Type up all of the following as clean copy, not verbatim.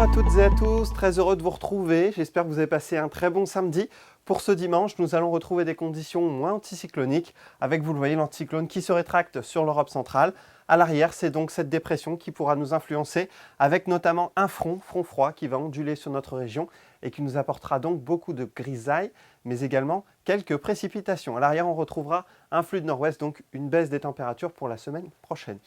Bonjour à toutes et à tous, très heureux de vous retrouver. J'espère que vous avez passé un très bon samedi. Pour ce dimanche, nous allons retrouver des conditions moins anticycloniques, avec, vous le voyez, l'anticyclone qui se rétracte sur l'Europe centrale. À l'arrière, c'est donc cette dépression qui pourra nous influencer, avec notamment un front froid qui va onduler sur notre région et qui nous apportera donc beaucoup de grisailles, mais également quelques précipitations. À l'arrière, on retrouvera un flux de nord-ouest, donc une baisse des températures pour la semaine prochaine.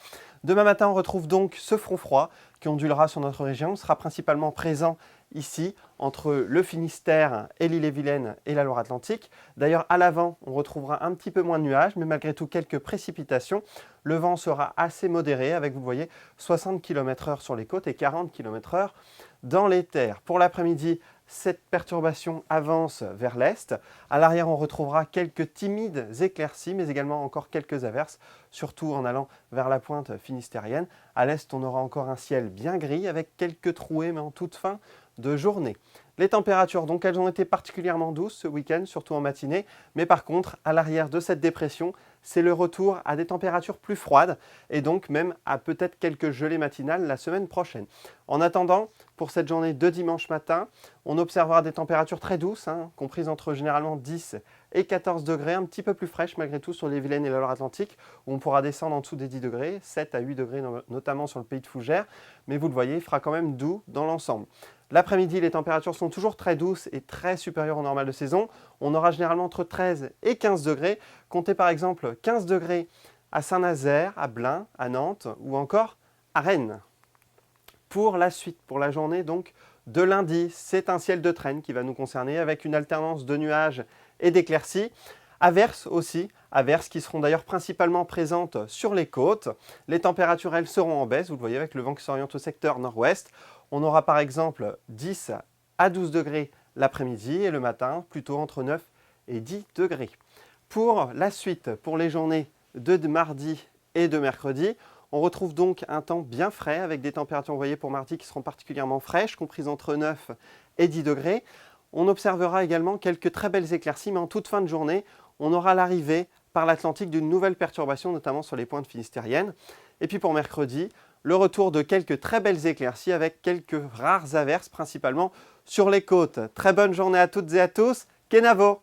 Demain matin, on retrouve donc ce front froid qui ondulera sur notre région. Il sera principalement présent ici, entre le Finistère et l'Ille-et-Vilaine et la Loire-Atlantique. D'ailleurs, à l'avant, on retrouvera un petit peu moins de nuages, mais malgré tout quelques précipitations. Le vent sera assez modéré, avec, vous le voyez, 60 km/h sur les côtes et 40 km/h dans les terres. Pour l'après-midi, cette perturbation avance vers l'est. À l'arrière, on retrouvera quelques timides éclaircies, mais également encore quelques averses, surtout en allant vers la pointe finistérienne. À l'est, on aura encore un ciel bien gris avec quelques trouées, mais en toute fin de journée. Les températures, donc, elles ont été particulièrement douces ce week-end, surtout en matinée. Mais par contre, à l'arrière de cette dépression, c'est le retour à des températures plus froides et donc même à peut-être quelques gelées matinales la semaine prochaine. En attendant, pour cette journée de dimanche matin, on observera des températures très douces, comprises entre généralement 10 et 14 degrés, un petit peu plus fraîches malgré tout sur les Vilaines et la Loire-Atlantique, où on pourra descendre en dessous des 10 degrés, 7 à 8 degrés notamment sur le pays de Fougères. Mais vous le voyez, il fera quand même doux dans l'ensemble. L'après-midi, les températures sont toujours très douces et très supérieures au normal de saison. On aura généralement entre 13 et 15 degrés. Comptez par exemple 15 degrés à Saint-Nazaire, à Blain, à Nantes ou encore à Rennes. Pour la suite, pour la journée donc de lundi, c'est un ciel de traîne qui va nous concerner avec une alternance de nuages et d'éclaircies. Averses aussi, averses qui seront d'ailleurs principalement présentes sur les côtes. Les températures, elles, seront en baisse, vous le voyez avec le vent qui s'oriente au secteur nord-ouest. On aura par exemple 10 à 12 degrés l'après-midi et le matin, plutôt entre 9 et 10 degrés. Pour la suite, pour les journées de mardi et de mercredi, on retrouve donc un temps bien frais avec des températures, vous voyez, pour mardi qui seront particulièrement fraîches, comprises entre 9 et 10 degrés. On observera également quelques très belles éclaircies, mais en toute fin de journée, on aura l'arrivée par l'Atlantique d'une nouvelle perturbation, notamment sur les pointes finistériennes. Et puis pour mercredi, le retour de quelques très belles éclaircies avec quelques rares averses, principalement sur les côtes. Très bonne journée à toutes et à tous. Kenavo!